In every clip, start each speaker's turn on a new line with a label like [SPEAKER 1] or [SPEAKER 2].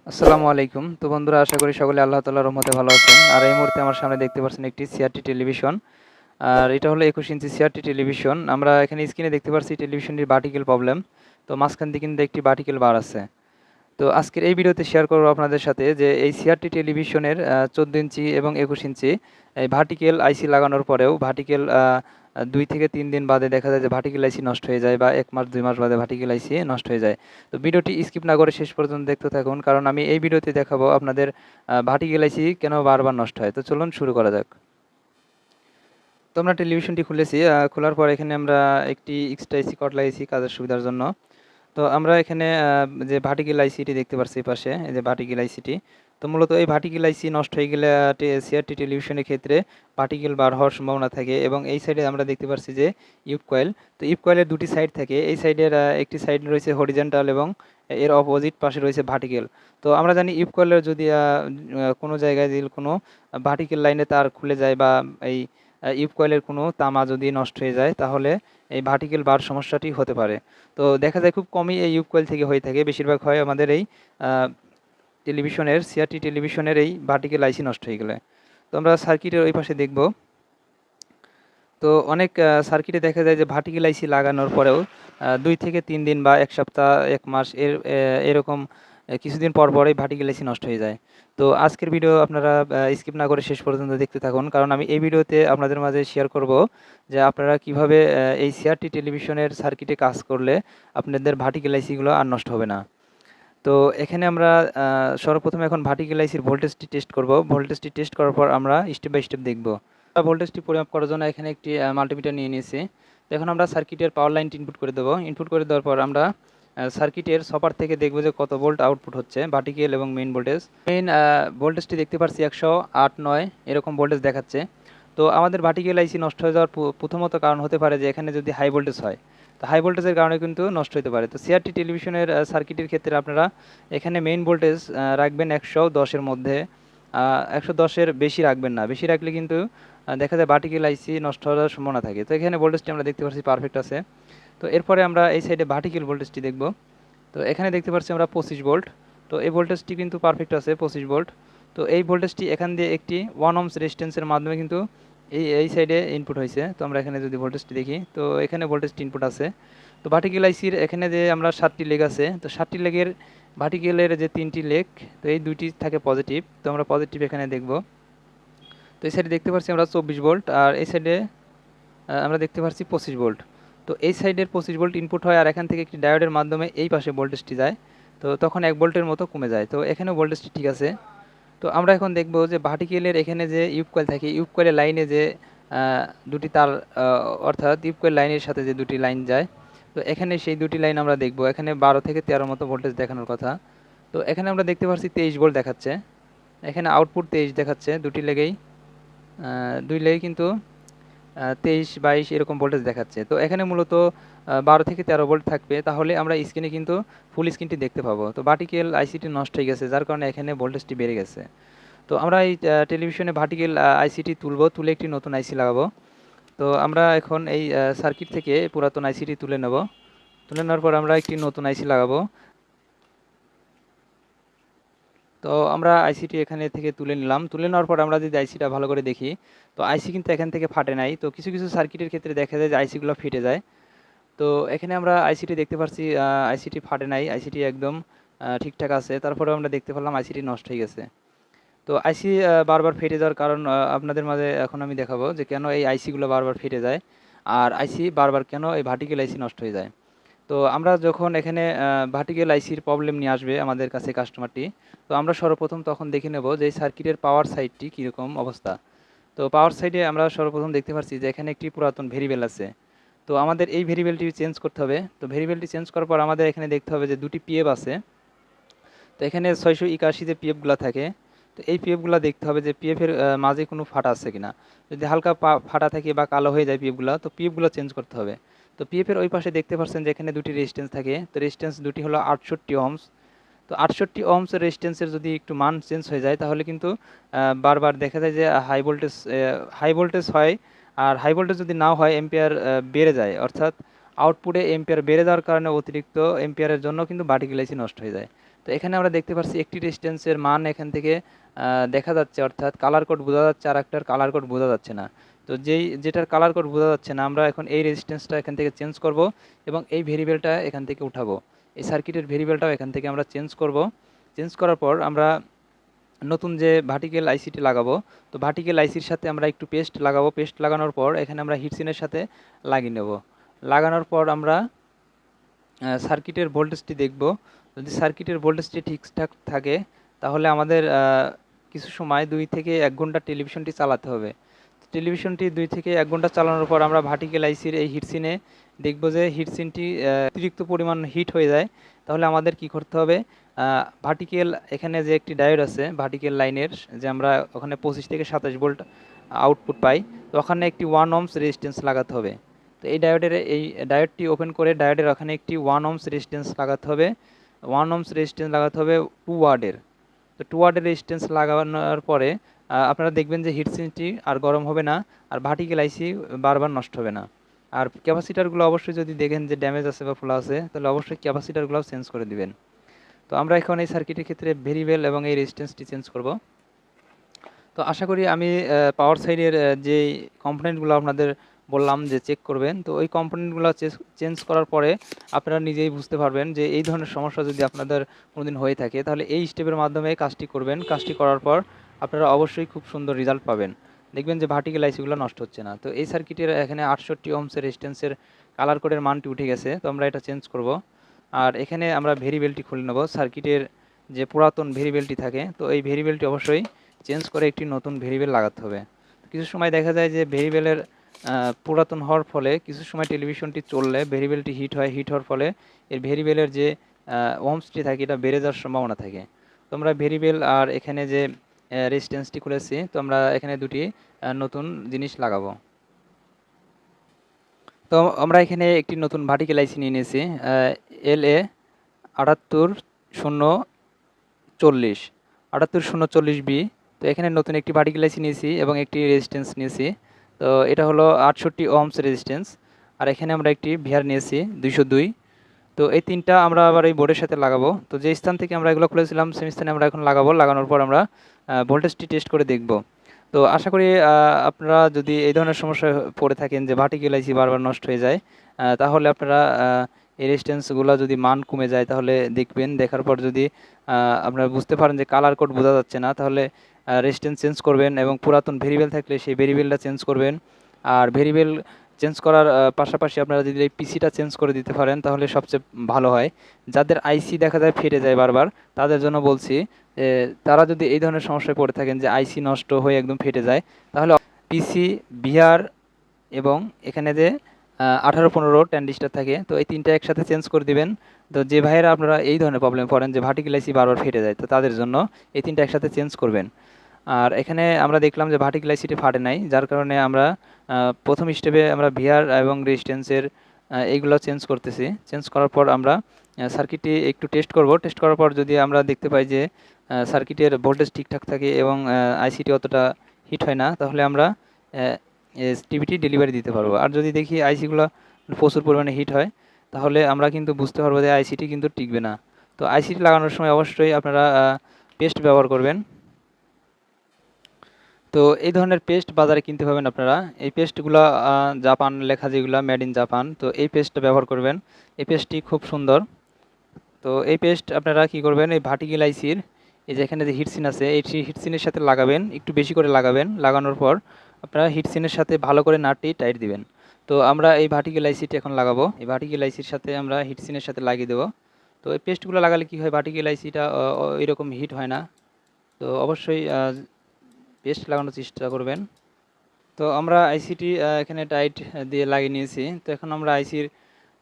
[SPEAKER 1] আসসালামু আলাইকুম। তো বন্ধুরা, আশা করি সকলে আল্লাহ তাআলার রহমতে ভালো আছেন। আর এই মুহূর্তে আমার সামনে দেখতে পাচ্ছেন একটি সিআরটি টেলিভিশন। আর এটা হলো ২১ ইঞ্চি সিআরটি টেলিভিশন। আমরা এখানে স্ক্রিনে দেখতে পাচ্ছি টেলিভিশনটির ভার্টিক্যাল প্রবলেম। তো মাঝখান দিয়ে কিন্তু একটি ভার্টিক্যাল বার আছে। তো আজকের এই ভিডিওতে শেয়ার করব আপনাদের সাথে যে এই সিআরটি টেলিভিশনের ১৪ ইঞ্চি এবং ২১ ইঞ্চি এই ভার্টিক্যাল আইসি লাগানোর পরেও ভার্টিক্যাল ২ থেকে ৩ দিন বাদে দেখা যায় যে ভার্টিক্যাল আইসি নষ্ট হয়ে যায় বা ১ মাস ২ মাস বাদে ভার্টিক্যাল আইসি নষ্ট হয়ে যায়। তো ভিডিওটি স্কিপ না করে শেষ পর্যন্ত দেখতে থাকুন, কারণ আমি এই ভিডিওতে দেখাবো আপনাদের ভার্টিক্যাল আইসি কেন বারবার নষ্ট হয়। তো চলুন শুরু করা যাক। তো আমরা টেলিভিশনটি খুলেছি। খোলার পর এখানে আমরা একটি এক্সট্রা আইসি কর্ড লাগিয়েছি কাজের সুবিধার জন্য। তো আমরা এখানে যে ভার্টিক্যাল আইসিটি দেখতে পাচ্ছি পাশে, এই যে ভার্টিক্যাল আইসিটি। তো মূলত এই ভার্টিক্যাল আইসি নষ্ট হয়ে গেলে সিআরটি টেলিভিশনের ক্ষেত্রে ভার্টিক্যাল বার হওয়ার সম্ভাবনা থাকে। এবং এই সাইডে আমরা দেখতে পাচ্ছি যে ইউব কয়েল। তো ইউব কয়েলের দুটি সাইড থাকে। এই সাইডের একটি সাইড রয়েছে হরিজন্টাল এবং এর অপোজিট পাশে রয়েছে ভার্টিক্যাল। তো আমরা জানি ইউব কয়েলের যদি কোনো জায়গায় যদি কোনো ভার্টিক্যাল লাইনে তার খুলে যায় বা এই ইউব কয়েলের কোনো তামা যদি নষ্ট হয়ে যায়, তাহলে এই ভার্টিক্যাল বার সমস্যাটি হতে পারে। তো দেখা যায় খুব কমই এই ইউব কয়েল থেকে হয়ে থাকে, বেশিরভাগ হয় আমাদের এই টেলিভিশনের সিআরটি টেলিভিশনের এই ভার্টিক্যাল আইসি নষ্ট হয়ে গেলে। তো আমরা সার্কিটের ওই পাশে দেখব। তো অনেক সার্কিটে দেখা যায় যে ভার্টিক্যাল আইসি লাগানোর পরেও ২ থেকে ৩ দিন বা ১ সপ্তাহ ১ মাস এরকম কিছুদিন পর পরই ভার্টিক্যাল আইসি নষ্ট হয়ে যায়। তো আজকের ভিডিও আপনারা স্কিপ না করে শেষ পর্যন্ত দেখতে থাকুন, কারণ আমি এই ভিডিওতে আপনাদের মাঝে শেয়ার করব যে আপনারা কিভাবে এই সিআরটি টেলিভিশনের সার্কিটে কাজ করলে আপনাদের ভার্টিক্যাল আইসিগুলো আর নষ্ট হবে না। তো এখানে আমরা সর্বপ্রথমে এখন ভার্টিক্যাল আইসির ভোল্টেজটি টেস্ট করব। ভোল্টেজটি টেস্ট করার পর আমরা স্টেপ বাই স্টেপ দেখব। ভোল্টেজটি পরিমাপ করার জন্য এখানে একটি মাল্টিমিটার নিয়ে নিয়েছি। তো এখন আমরা সার্কিটের পাওয়ার লাইনটি ইনপুট করে দেবো। ইনপুট করে দেওয়ার পর আমরা সার্কিটের সপার থেকে দেখব যে কত ভোল্ট আউটপুট হচ্ছে, ভার্টিক্যাল এবং মেইন ভোল্টেজ। মেইন ভোল্টেজটি দেখতে পাচ্ছি ১০৮/৯ এরকম ভোল্টেজ দেখাচ্ছে। তো আমাদের ভার্টিক্যাল আইসি নষ্ট হয়ে যাওয়ার প্রথমত কারণ হতে পারে যে এখানে যদি হাই ভোল্টেজ হয়, তো হাই ভোল্টেজের কারণে কিন্তু নষ্ট হতে পারে। তো সিআরটি টেলিভিশনের সার্কিটের ক্ষেত্রে আপনারা এখানে মেইন ভোল্টেজ রাখবেন ১১০-এর মধ্যে। ১১০-এর বেশি রাখবেন না, বেশি রাখলে কিন্তু দেখা যায় ভার্টিক্যাল আইসি নষ্ট হওয়ার সম্ভাবনা থাকে। তো এখানে ভোল্টেজটি আমরা দেখতে পাচ্ছি পারফেক্ট আছে। তো এরপরে আমরা এই সাইডে ভার্টিক্যাল ভোল্টেজটি দেখব। তো এখানে দেখতে পাচ্ছি আমরা 25 ভোল্ট। তো এই ভোল্টেজটি কিন্তু পারফেক্ট আছে, 25 ভোল্ট। তো এই ভোল্টেজটি এখান দিয়ে একটি 1 ohms রেজিস্ট্যান্সের মাধ্যমে কিন্তু এই সাইডে ইনপুট হয়েছে। তো আমরা এখানে যদি ভোল্টেজটি দেখি, তো এখানে ভোল্টেজটি ইনপুট আছে। তো ভার্টিক্যাল আইসির এখানে যে আমরা 7টি লেগ আছে, তো 7টি লেগের ভার্টিক্যালের যে 3টি লেগ, তো এই 2টি থাকে পজিটিভ। তো আমরা পজিটিভ এখানে দেখব। তো এই সাইডে দেখতে পাচ্ছি আমরা 24 ভোল্ট, আর এই সাইডে আমরা দেখতে পাচ্ছি 25 ভোল্ট। তো এই সাইডের 25 ভোল্ট ইনপুট হয়, আর এখান থেকে একটি ডায়োডের মাধ্যমে এই পাশে ভোল্টেজটি যায়। তো তখন 1 ভোল্টের মতো কমে যায়। তো এখানেও ভোল্টেজটি ঠিক আছে। তো আমরা এখন দেখব যে ভার্টিক্যালের এখানে যে ইউব কয়েল থাকে, ইউব কয়েলের লাইনে যে দুটি তার, অর্থাৎ ইউব কয়েল লাইনের সাথে যে দুটি লাইন যায়, তো এখানে সেই দুটি লাইন আমরা দেখব। এখানে 12 থেকে 13 মতো ভোল্টেজ দেখানোর কথা। তো এখানে আমরা দেখতে পাচ্ছি 23 ভোল্ট দেখাচ্ছে। এখানে আউটপুট 23 দেখাচ্ছে দুটি লেগেই। দুই লেগে কিন্তু 23-22 এরকম ভোল্টেজ দেখাচ্ছে। তো এখানে মূলত 12 থেকে 13 ভোল্ট থাকবে, তাহলে আমরা স্ক্রিনে কিন্তু ফুল স্ক্রিনটি দেখতে পাবো। তো ভার্টিক্যাল আইসিটি নষ্ট হয়ে গেছে, যার কারণে এখানে ভোল্টেজটি বেড়ে গেছে। তো আমরা এই টেলিভিশনে ভার্টিক্যাল আইসিটি তুলব, তুলে একটি নতুন আইসি লাগাবো। তো আমরা এখন এই সার্কিট থেকে পুরাতন আইসিটি তুলে নেব। তুলে নেওয়ার পর আমরা একটি নতুন আইসি লাগাবো। তো আমরা আইসিটি এখানে থেকে তুলে নিলাম। তুলে নেওয়ার পর আমরা যদি আইসিটা ভালো করে দেখি, তো আইসি কিন্তু এখান থেকে ফাটে নাই। তো কিছু কিছু সার্কিটের ক্ষেত্রে দেখা যায় যে আইসিগুলো ফেটে যায়। তো এখানে আমরা আইসিটি দেখতে পাচ্ছি, আইসিটি ফাটে নাই, আইসিটি একদম ঠিকঠাক আছে। তারপরেও আমরা দেখতে পেলাম আইসিটি নষ্ট হয়ে গেছে। তো আইসি বারবার ফেটে যাওয়ার কারণ আপনাদের মাঝে এখন আমি দেখাবো যে কেন এই আইসিগুলো বারবার ফেটে যায়, আর আইসি বারবার কেন এই ভার্টিক্যাল আইসি নষ্ট হয়ে যায়। তো আমরা যখন এখানে ভার্টিক্যাল আইসির প্রবলেম নিয়ে আসবে আমাদের কাছে কাস্টমারটি, তো আমরা সর্বপ্রথম তখন দেখে নেব যে এই সার্কিটের পাওয়ার সাইডটি কীরকম অবস্থা। তো পাওয়ার সাইডে আমরা সর্বপ্রথম দেখতে পাচ্ছি যে এখানে একটি পুরাতন ভেরিয়েবল আছে। তো আমাদের এই ভেরিয়েবলটি চেঞ্জ করতে হবে। তো ভেরিয়েবলটি চেঞ্জ করার পর আমাদের এখানে দেখতে হবে যে দুটি পিএফ আছে। তো এখানে 681 যে পিএফগুলো থাকে, তো এই পিএফগুলো দেখতে হবে যে পিএফের মাঝে কোনো ফাটা আছে কিনা। যদি হালকা ফাটা থাকে বা কালো হয়ে যায় পিএফগুলো, তো পিএফগুলো চেঞ্জ করতে হবে। তো পিএফের ওই পাশে দেখতে পাচ্ছেন যে এখানে দুটি রেজিস্ট্যান্স থাকে। তো রেজিস্ট্যান্স দুটি হলো 68 ohms। তো 68 ohms রেজিস্ট্যান্সের যদি একটু মান চেঞ্জ হয়ে যায়, তাহলে কিন্তু বারবার দেখা যায় যে হাই ভোল্টেজ হয়। আর হাই ভোল্টেজ যদি নাও হয়, এম্পিয়ার বেড়ে যায়, অর্থাৎ আউটপুটে এম্পিয়ার বেড়ে যাওয়ার কারণে অতিরিক্ত এম্পিয়ারের জন্য কিন্তু ভার্টিক্যাল আইসি নষ্ট হয়ে যায়। তো এখানে আমরা দেখতে পাচ্ছি একটি রেজিস্ট্যান্সের মান এখান থেকে দেখা যাচ্ছে, অর্থাৎ কালার কোড বোঝা যাচ্ছে, আর একটার কালার কোড বোঝা যাচ্ছে না। তো যেটার কালার কোড বোঝা যাচ্ছে না, আমরা এখন এই রেজিস্ট্যান্সটা এখান থেকে চেঞ্জ করব এবং এই ভেরিয়েবলটা এখান থেকে উঠাবো। এই সার্কিটের ভেরিয়েবলটাও এখান থেকে আমরা চেঞ্জ করব। চেঞ্জ করার পর আমরা নতুন যে ভার্টিক্যাল আইসিটি লাগাবো, তো ভার্টিক্যাল আইসির সাথে আমরা একটু পেস্ট লাগাবো। পেস্ট লাগানোর পর এখানে আমরা হিটসিনের সাথে লাগিয়ে নেব। লাগানোর পর আমরা সার্কিটের ভোল্টেজটি দেখব। যদি সার্কিটের ভোল্টেজটি ঠিকঠাক থাকে তাহলে আমাদের কিছু সময় 2 থেকে 1 ঘন্টা টেলিভিশনটি চালাতে হবে। টেলিভিশনটি 2 থেকে 1 ঘন্টা চালানোর পর আমরা ভার্টিক্যাল আইসির এই হিটসিনে দেখব যে হিটসিনটি অতিরিক্ত পরিমাণ হিট হয়ে যায়। তাহলে আমাদের কি করতে হবে, ভার্টিক্যাল এখানে যে একটি ডায়োড আছে ভার্টিক্যাল লাইনের, যে আমরা ওখানে 25 থেকে 27 ভোল্ট আউটপুট পাই, তো ওখানে একটি 1 ohms রেজিস্ট্যান্স লাগাতে হবে। তো এই ডায়োডটি ওপেন করে ডায়োডের ওখানে একটি 1 ohms রেজিস্ট্যান্স লাগাতে হবে। 1 ohms রেজিস্ট্যান্স লাগাতে হবে 2 ওয়াটের। তো 2 ওয়াটের রেজিস্ট্যান্স লাগানোর পরে আপনারা দেখবেন যে হিটসিনটি আর গরম হবে না, আর ভার্টিক্যাল আইসি বারবার নষ্ট হবে না। আর ক্যাপাসিটারগুলো অবশ্যই যদি দেখেন যে ড্যামেজ আছে বা ফোলা আছে, তাহলে অবশ্যই ক্যাপাসিটারগুলোও চেঞ্জ করে দিবেন। তো আমরা এখন এই সার্কিটের ক্ষেত্রে ভেরিয়েবল এবং এই রেজিস্ট্যান্সটি চেঞ্জ করব। তো আশা করি আমি পাওয়ার সাইডের যে কম্পোনেন্টগুলো আপনাদের বললাম যে চেক করবেন, তো ওই কম্পোনেন্টগুলো চেঞ্জ করার পরে আপনারা নিজেই বুঝতে পারবেন যে এই ধরনের সমস্যা যদি আপনাদের কোনোদিন হয়ে থাকে, তাহলে এই স্টেপের মাধ্যমে কাজটি করবেন। কাজটি করার পর আপনারা অবশ্যই খুব সুন্দর রেজাল্ট পাবেন। দেখবেন যে ভার্টিক্যাল আইসিগুলো নষ্ট হচ্ছে না। তো এই সার্কিটের এখানে 68 ওহমসের রেজিস্ট্যান্সের কালার কোডের মানটি উঠে গেছে, তো আমরা এটা চেঞ্জ করব। আর এখানে আমরা ভেরিয়েবলটি খুলে নেব। সার্কিটের যে পুরাতন ভেরিয়েবলটি থাকে, তো এই ভেরিয়েবলটি অবশ্যই চেঞ্জ করে একটি নতুন ভেরিয়েবল লাগাতে হবে। কিছু সময় দেখা যায় যে ভেরিয়েবলের পুরাতন হওয়ার ফলে কিছু সময় টেলিভিশনটি চললে ভেরিয়েবলটি হিট হয়, হিট হওয়ার ফলে এর ভেরিয়েবলের যে ওহমসটি থাকে এটা বেড়ে যাওয়ার সম্ভাবনা থাকে। তো আমরা ভেরিয়েবল আর এখানে যে রেজিস্ট্যান্সটি খুলেছি, তো আমরা এখানে দুটি নতুন জিনিস লাগাবো। তো আমরা এখানে একটি নতুন ভার্টিক্যাল আইসি নিয়ে নিয়েছি, LA 78040 তো এখানে নতুন একটি ভার্টিক্যাল আইসি নিয়েছি এবং একটি রেজিস্ট্যান্স নিয়েছি। তো এটা হলো 68 ওহমস রেজিস্ট্যান্স। আর এখানে আমরা একটি ভিআর নিয়েছি 202। তো এই তিনটা আমরা আবার এই বোর্ডের সাথে লাগাবো। তো যে স্থান থেকে আমরা এগুলো খুলেছিলাম সেম স্থানে আমরা এখন লাগাবো। লাগানোর পর আমরা ভোল্টেজটি টেস্ট করে দেখব। তো আশা করি আপনারা যদি এই ধরনের সমস্যায় পড়ে থাকেন যে ভার্টিক্যাল আইসি বারবার নষ্ট হয়ে যায়, তাহলে আপনারা এই রেজিস্ট্যান্সগুলো যদি মান কমে যায় তাহলে দেখবেন। দেখার পর যদি আপনারা বুঝতে পারেন যে কালার কোড বোঝা যাচ্ছে না, তাহলে রেজিস্ট্যান্স চেঞ্জ করবেন এবং পুরাতন ভেরিয়েবল থাকলে সেই ভেরিয়েবলটা চেঞ্জ করবেন। আর ভেরিয়েবল চেঞ্জ করার পাশাপাশি আপনারা যদি এই পিসিটা চেঞ্জ করে দিতে পারেন তাহলে সবচেয়ে ভালো হয়। যাদের আইসি দেখা যায় ফেটে যায় বারবার, তাদের জন্য বলছি তারা যদি এই ধরনের সমস্যায় পড়ে থাকেন যে আইসি নষ্ট হয়ে একদম ফেটে যায়, তাহলে পিসি, ভিআর এবং এখানে যে 18-15 ট্রানজিস্টর থাকে, তো এই তিনটা একসাথে চেঞ্জ করে দিবেন। তো যে ভাইয়েরা আপনারা এই ধরনের প্রবলেম পড়েন যে ভার্টিক্যাল আইসি বারবার ফেটে যায়, তো তাদের জন্য এই তিনটা একসাথে চেঞ্জ করবেন। আর এখানে আমরা দেখলাম যে ভার্টিক্যাল আইসিটি ফাটে নাই, যার কারণে আমরা প্রথম স্টেপে আমরা ভিআর এবং রেজিস্ট্যান্সের এইগুলো চেঞ্জ করতেছি। চেঞ্জ করার পর আমরা সার্কিটটি একটু টেস্ট করব। টেস্ট করার পর যদি আমরা দেখতে পাই যে সার্কিটের ভোল্টেজ ঠিকঠাক থাকে এবং আইসিটি অতটা হিট হয় না, তাহলে আমরা টিভিটি ডেলিভারি দিতে পারবো। আর যদি দেখি আইসিগুলো প্রচুর পরিমাণে হিট হয়, তাহলে আমরা কিন্তু বুঝতে পারবো যে আইসিটি কিন্তু টিকবে না। তো আইসিটি লাগানোর সময় অবশ্যই আপনারা পেস্ট ব্যবহার করবেন। তো এই ধরনের পেস্ট বাজারে কিনতে পাবেন আপনারা। এই পেস্টগুলো জাপান লেখা, যেগুলো মেড ইন জাপান, তো এই পেস্টটা ব্যবহার করবেন। এই পেস্টটি খুব সুন্দর। তো এই পেস্ট আপনারা কি করবেন, এই ভার্টিক্যাল আইসির এই যে এখানে যে হিটসিন আছে, এই হিটসিনের সাথে লাগাবেন, একটু বেশি করে লাগাবেন। লাগানোর পর আপনারা হিটসিনের সাথে ভালো করে নাটটি টাইট দিবেন। তো আমরা এই ভার্টিক্যাল আইসিটি এখন লাগাবো। এই ভার্টিক্যাল আইসির সাথে আমরা হিটসিনের সাথে লাগিয়ে দেবো। তো এই পেস্টগুলো লাগালে কি হয়, ভার্টিক্যাল আইসিটা এরকম হিট হয় না। তো অবশ্যই পেস্ট লাগানোর চেষ্টা করবেন। তো আমরা আইসিটি এখানে টাইট দিয়ে লাগিয়ে নিয়েছি। তো এখন আমরা আইসির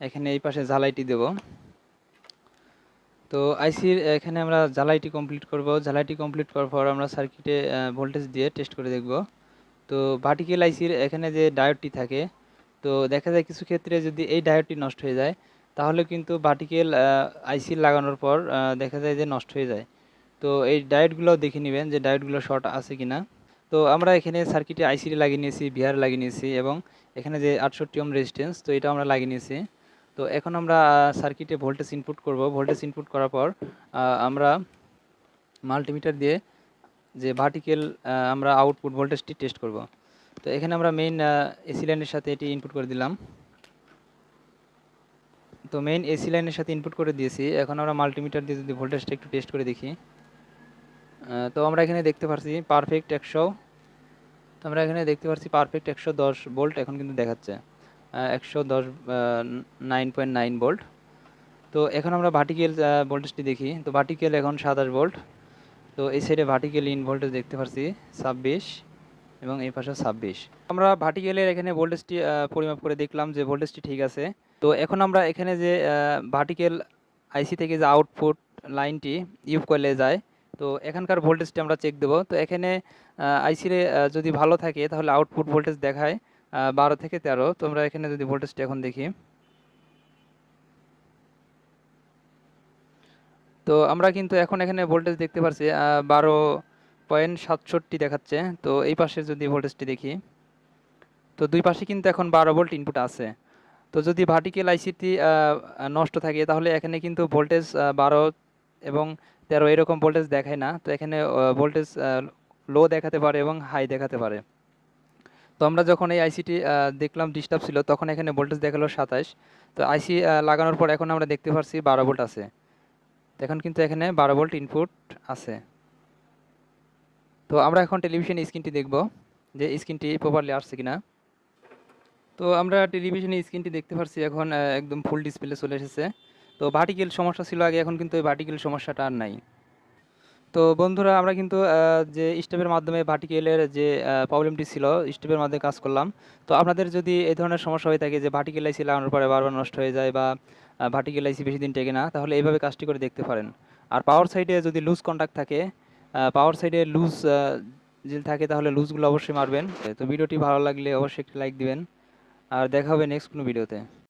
[SPEAKER 1] এখানে এই পাশে ঝালাইটি দেব। তো আইসির এখানে আমরা ঝালাইটি কমপ্লিট করব। ঝালাইটি কমপ্লিট করার পর আমরা সার্কিটে ভোল্টেজ দিয়ে টেস্ট করে দেখব। তো ভার্টিক্যাল আইসির এখানে যে ডায়োডটি থাকে, তো দেখা যায় কিছু ক্ষেত্রে যদি এই ডায়োডটি নষ্ট হয়ে যায়, তাহলে কিন্তু ভার্টিক্যাল আইসি লাগানোর পর দেখা যায় যে নষ্ট হয়ে যায়। তো এই ডায়োডগুলো দেখে নেবেন যে ডায়োডগুলো শর্ট আছে কিনা। তো আমরা এখানে সার্কিটে আইসিটি লাগিয়ে নিয়েছি, ভিআর লাগিয়ে নিয়েছি এবং এখানে যে 68 ওহম রেজিস্ট্যান্স, তো এটা আমরা লাগিয়ে নিয়েছি। তো এখন আমরা সার্কিটে ভোল্টেজ ইনপুট করব। ভোল্টেজ ইনপুট করার পর আমরা মাল্টিমিটার দিয়ে যে ভার্টিক্যাল আমরা আউটপুট ভোল্টেজটি টেস্ট করব। তো এখানে আমরা মেইন এসি লাইনের সাথে এটি ইনপুট করে দিলাম। তো মেইন এসি লাইনের সাথে ইনপুট করে দিয়েছি। এখন আমরা মাল্টিমিটার দিয়ে যদি ভোল্টেজটা একটু টেস্ট করে দেখি, তো আমরা এখানে দেখতে পাচ্ছি পারফেক্ট 100। তো আমরা এখানে দেখতে পাচ্ছি পারফেক্ট 110 ভোল্ট এখন কিন্তু দেখাচ্ছে 110 9.9 ভোল্ট। তো এখন আমরা ভার্টিক্যাল ভোল্টেজটি দেখি। তো ভার্টিক্যাল এখন 27 ভোল্ট। তো এই সাইডে ভার্টিক্যাল ইন ভোল্টেজ দেখতে পাচ্ছি 26 এবং এই পাশে 26। আমরা ভার্টিক্যালের এখানে ভোল্টেজটি পরিমাপ করে দেখলাম যে ভোল্টেজটি ঠিক আছে। তো এখন আমরা এখানে যে ভার্টিক্যাল আইসি থেকে যে আউটপুট লাইনটি ইউভ কয়েলে যায়, তো এখানকার ভোল্টেজটি আমরা চেক দেব। তো এখানে আইসিরে যদি ভালো থাকে তাহলে আউটপুট ভোল্টেজ দেখায় 12 থেকে 13। তো আমরা এখানে যদি ভোল্টেজটি এখন দেখি, তো আমরা কিন্তু এখন এখানে ভোল্টেজ দেখতে পাচ্ছি 12.67 দেখাচ্ছে। তো এই পাশের যদি ভোল্টেজটি দেখি, তো দুই পাশে কিন্তু এখন 12 ভোল্ট ইনপুট আছে। তো যদি ভার্টিক্যাল আইসিটি নষ্ট থাকে তাহলে এখানে কিন্তু ভোল্টেজ 12 এবং 13 এরকম ভোল্টেজ দেখায় না। তো এখানে ভোল্টেজ লো দেখাতে পারে এবং হাই দেখাতে পারে। তো আমরা যখন এই আইসিটি দেখলাম ডিস্টার্ব ছিল, তখন এখানে ভোল্টেজ দেখালো 27। তো আইসি লাগানোর পর এখন আমরা দেখতে পাচ্ছি 12 ভোল্ট আছে। এখন কিন্তু এখানে 12 ভোল্ট ইনপুট আছে। তো আমরা এখন টেলিভিশন স্ক্রিনটি দেখব যে স্ক্রিনটি প্রপারলি আসছে কিনা। তো আমরা টেলিভিশনের স্ক্রিনটি দেখতে পাচ্ছি এখন একদম ফুল ডিসপ্লে চলে এসেছে। তো ভার্টিক্যাল সমস্যা ছিল আগে, এখন কিন্তু এই ভার্টিক্যাল সমস্যাটা আর নাই। তো বন্ধুরা আমরা কিন্তু যে স্টেপের মাধ্যমে ভার্টিক্যালের যে প্রবলেমটি ছিল স্টেপের মাধ্যমে কাজ করলাম। তো আপনাদের যদি এই ধরনের সমস্যা হয়ে থাকে যে ভার্টিক্যাল আইসি লাগানোর পরে বারবার নষ্ট হয়ে যায় বা ভার্টিক্যাল আইসি বেশি দিন টেকে না, তাহলে এইভাবে কাজটি করে দেখতে পারেন। আর পাওয়ার সাইডে যদি লুজ কন্টাক্ট থাকে, পাওয়ার সাইডে লুজ যদি থাকে তাহলে লুজগুলো অবশ্যই মারবেন। তো ভিডিওটি ভালো লাগলে অবশ্যই একটি লাইক দিবেন। আর দেখা হবে নেক্সট কোনো ভিডিওতে।